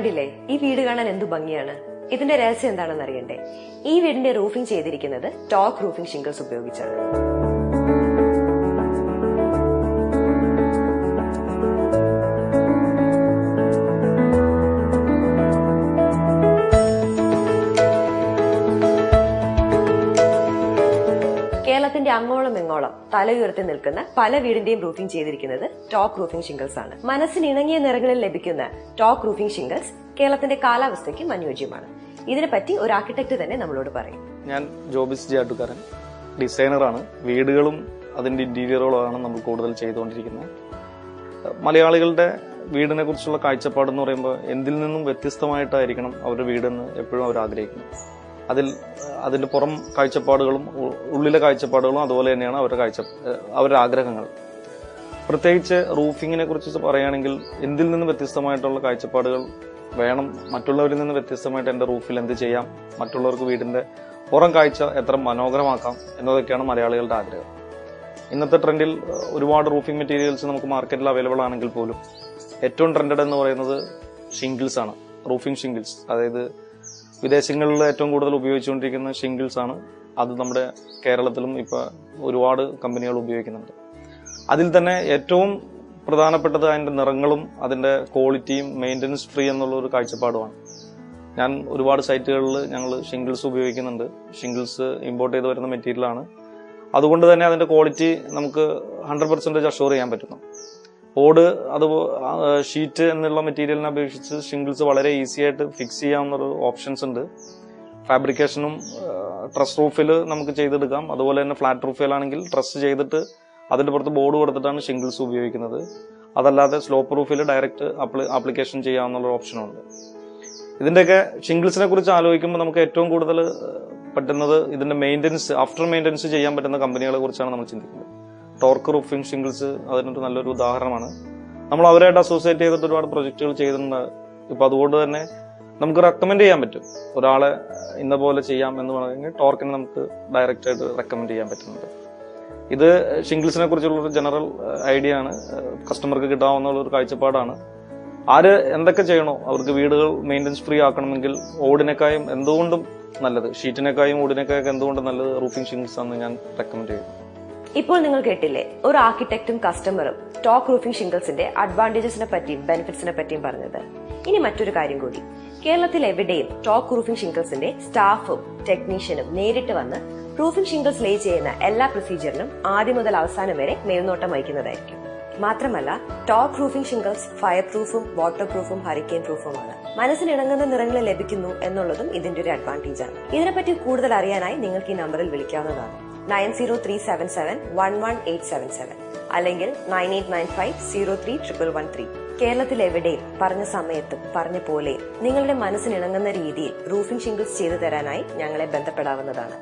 കണ്ടില്ലേ, ഈ വീട് കാണാൻ എന്തു ഭംഗിയാണ്. ഇതിന്റെ രഹസ്യം എന്താണെന്ന് അറിയണ്ടേ? ഈ വീടിന്റെ റൂഫിംഗ് ചെയ്തിരിക്കുന്നത് ടോർക്ക് റൂഫിംഗ് ഷിംഗിൾസ് ഉപയോഗിച്ചാണ്. കേരളത്തിന്റെ അങ്ങോളം ഇങ്ങോളം തലയുയർത്തി നിൽക്കുന്ന പല വീടിന്റെയും റൂഫിംഗ് ചെയ്തിരിക്കുന്നത് ടോർക്ക് റൂഫിംഗ് ഷിംഗിൾസ് ആണ്. മനസ്സിന് ഇണങ്ങിയ നിറങ്ങളിൽ ലഭിക്കുന്ന ടോർക്ക് റൂഫിംഗ് ഷിംഗിൾസ് കേരളത്തിന്റെ കാലാവസ്ഥയ്ക്ക് അനുയോജ്യമാണ്. ഇതിനെപ്പറ്റി ഒരു ആർക്കിടെക്ട് തന്നെ നമ്മളോട് പറയും. ഞാൻ ജോബിസ് ജാട്ടുകാരൻ, ഡിസൈനറാണ്. വീടുകളും അതിന്റെ ഇന്റീരിയറുകളാണ് നമ്മൾ കൂടുതൽ ചെയ്തുകൊണ്ടിരിക്കുന്നത്. മലയാളികളുടെ വീടിനെ കുറിച്ചുള്ള കാഴ്ചപ്പാട് എന്ന് പറയുമ്പോൾ എന്തിൽ നിന്നും വ്യത്യസ്തമായിട്ടായിരിക്കണം അവരുടെ വീടെന്ന് എപ്പോഴും അവർ ആഗ്രഹിക്കുന്നു. അതിന്റെ പുറം കാഴ്ചപ്പാടുകളും ഉള്ളിലെ കാഴ്ചപ്പാടുകളും അതുപോലെ തന്നെയാണ് അവരുടെ ആഗ്രഹങ്ങൾ. പ്രത്യേകിച്ച് റൂഫിങ്ങിനെ കുറിച്ച് പറയുകയാണെങ്കിൽ എന്തിൽ നിന്ന് വ്യത്യസ്തമായിട്ടുള്ള കാഴ്ചപ്പാടുകൾ വേണം, മറ്റുള്ളവരിൽ നിന്ന് വ്യത്യസ്തമായിട്ട് എന്റെ റൂഫിൽ എന്ത് ചെയ്യാം, മറ്റുള്ളവർക്ക് വീടിന്റെ പുറം കാഴ്ച എത്ര മനോഹരമാക്കാം എന്നതൊക്കെയാണ് മലയാളികളുടെ ആഗ്രഹം. ഇന്നത്തെ ട്രെൻഡിൽ ഒരുപാട് റൂഫിംഗ് മെറ്റീരിയൽസ് നമുക്ക് മാർക്കറ്റിൽ അവൈലബിൾ ആണെങ്കിൽ പോലും ഏറ്റവും ട്രെൻഡഡ് എന്ന് പറയുന്നത് ഷിംഗിൾസ് ആണ്. റൂഫിംഗ് ഷിംഗിൾസ്, അതായത് വിദേശങ്ങളിൽ ഏറ്റവും കൂടുതൽ ഉപയോഗിച്ചുകൊണ്ടിരിക്കുന്ന ഷിംഗിൾസ് ആണ്. അത് നമ്മുടെ കേരളത്തിലും ഇപ്പൊ ഒരുപാട് കമ്പനികൾ ഉപയോഗിക്കുന്നുണ്ട്. അതിൽ തന്നെ ഏറ്റവും പ്രധാനപ്പെട്ടത് അതിന്റെ നിറങ്ങളും അതിന്റെ ക്വാളിറ്റിയും മെയിൻ്റനൻസ് ഫ്രീ എന്നുള്ള ഒരു കാഴ്ചപ്പാടുമാണ്. ഞാൻ ഒരുപാട് സൈറ്റുകളിൽ ഞങ്ങൾ ഷിംഗിൾസ് ഉപയോഗിക്കുന്നുണ്ട്. ഷിംഗിൾസ് ഇമ്പോർട്ട് ചെയ്ത് വരുന്ന മെറ്റീരിയലാണ്. അതുകൊണ്ട് തന്നെ അതിന്റെ ക്വാളിറ്റി നമുക്ക് 100% അഷ്യൂർ ചെയ്യാൻ പറ്റുന്നു. ഓട് അത് ഷീറ്റ് എന്നുള്ള മെറ്റീരിയലിനെ അപേക്ഷിച്ച് ഷിംഗിൾസ് വളരെ ഈസി ആയിട്ട് ഫിക്സ് ചെയ്യാവുന്ന ഓപ്ഷൻസ് ഉണ്ട്. ഫാബ്രിക്കേഷനും ട്രസ് റൂഫിൽ നമുക്ക് ചെയ്തെടുക്കാം. അതുപോലെ തന്നെ ഫ്ലാറ്റ് റൂഫിലാണെങ്കിൽ ട്രസ് ചെയ്തിട്ട് അതിന്റെ പുറത്ത് ബോർഡ് കൊടുത്തിട്ടാണ് ഷിംഗിൾസ് ഉപയോഗിക്കുന്നത്. അതല്ലാതെ സ്ലോപ്പ് റൂഫിൽ ഡയറക്റ്റ് ആപ്ലിക്കേഷൻ ചെയ്യാവുന്ന ഓപ്ഷനുണ്ട്. ഇതിന്റെയൊക്കെ ഷിംഗിൾസിനെ കുറിച്ച് ആലോചിക്കുമ്പോൾ നമുക്ക് ഏറ്റവും കൂടുതൽ പറ്റുന്നത് ഇതിന്റെ മെയിൻ്റനൻസ്, ആഫ്റ്റർ മെയിൻ്റനൻസ് ചെയ്യാൻ പറ്റുന്ന കമ്പനികളെ കുറിച്ചാണ് നമ്മൾ ചിന്തിക്കുന്നത്. ടോർക്ക് റൂഫിംഗ് ഷിംഗിൾസ് അതിനൊരു നല്ലൊരു ഉദാഹരണമാണ്. നമ്മൾ അവരായിട്ട് അസോസിയേറ്റ് ചെയ്തിട്ട് ഒരുപാട് പ്രൊജക്ടുകൾ ചെയ്തിട്ടുണ്ട്. ഇപ്പൊ അതുകൊണ്ട് തന്നെ നമുക്ക് റെക്കമെൻഡ് ചെയ്യാൻ പറ്റും. ഒരാളെ ഇന്ന പോലെ ചെയ്യാം എന്ന് പറഞ്ഞെങ്കിൽ ടോർക്കിനെ നമുക്ക് ഡയറക്റ്റ് ആയിട്ട് റെക്കമെൻഡ് ചെയ്യാൻ പറ്റുന്നുണ്ട്. ഇത് ഷിംഗിൾസിനെ കുറിച്ചുള്ള ഒരു ജനറൽ ഐഡിയ ആണ്. കസ്റ്റമർക്ക് കിട്ടാവുന്ന ഒരു കാഴ്ചപ്പാടാണ്. ആര് എന്തൊക്കെ ചെയ്യണോ, അവർക്ക് വീടുകൾ മെയിൻ്റനൻസ് ഫ്രീ ആക്കണമെങ്കിൽ ഓടിനേക്കായും എന്തുകൊണ്ടും നല്ലത്, ഷീറ്റിനേക്കായും ഓടിനേക്കായൊക്കെ എന്തുകൊണ്ടും നല്ലത് റൂഫിംഗ് ഷിംഗിൾസ് ആണ് ഞാൻ റെക്കമെൻഡ് ചെയ്യുന്നത്. ഇപ്പോൾ നിങ്ങൾ കേട്ടില്ലേ, ഒരു ആർക്കിടെക്റ്റും കസ്റ്റമറും ടോക്ക് റൂഫിംഗ് ഷിംഗിൾസിന്റെ അഡ്വാൻറ്റേജസിനെ പറ്റിയും ബെനിഫിറ്റ്സിനെ പറ്റിയും പറഞ്ഞത്. ഇനി മറ്റൊരു കാര്യം കൂടി, കേരളത്തിൽ എവിടെയും ടോക്ക് റൂഫിംഗ് ഷിംഗിൾസിന്റെ സ്റ്റാഫും ടെക്നീഷ്യനും നേരിട്ട് വന്ന് റൂഫിംഗ് ഷിംഗിൾസ് ലേ ചെയ്യുന്ന എല്ലാ പ്രൊസീജിയറിനും ആദ്യം മുതൽ അവസാനം വരെ മേൽനോട്ടം വഹിക്കുന്നതായിരിക്കും. മാത്രമല്ല, ടോക്ക് റൂഫിംഗ് ഷിംഗിൾസ് ഫയർ പ്രൂഫും വാട്ടർ പ്രൂഫും ഹറിക്കെയിൻ പ്രൂഫുമാണ്. മനസ്സിനിണങ്ങുന്ന നിറങ്ങളിൽ ലഭിക്കുന്നു എന്നുള്ളതും ഇതിന്റെ ഒരു അഡ്വാൻറ്റേജ് ആണ്. ഇതിനെപ്പറ്റി കൂടുതൽ അറിയാനായി നിങ്ങൾക്ക് ഈ നമ്പറിൽ വിളിക്കാവുന്നതാണ്. 9037711877 അല്ലെങ്കിൽ 9895031113. കേരളത്തിൽ എവിടെയും പറഞ്ഞ സമയത്തും പറഞ്ഞ പോലെയും നിങ്ങളുടെ മനസ്സിനിണങ്ങുന്ന രീതിയിൽ റൂഫിംഗ് ഷിംഗിൾസ് ചെയ്തു തരാനായി ഞങ്ങളെ ബന്ധപ്പെടാവുന്നതാണ്.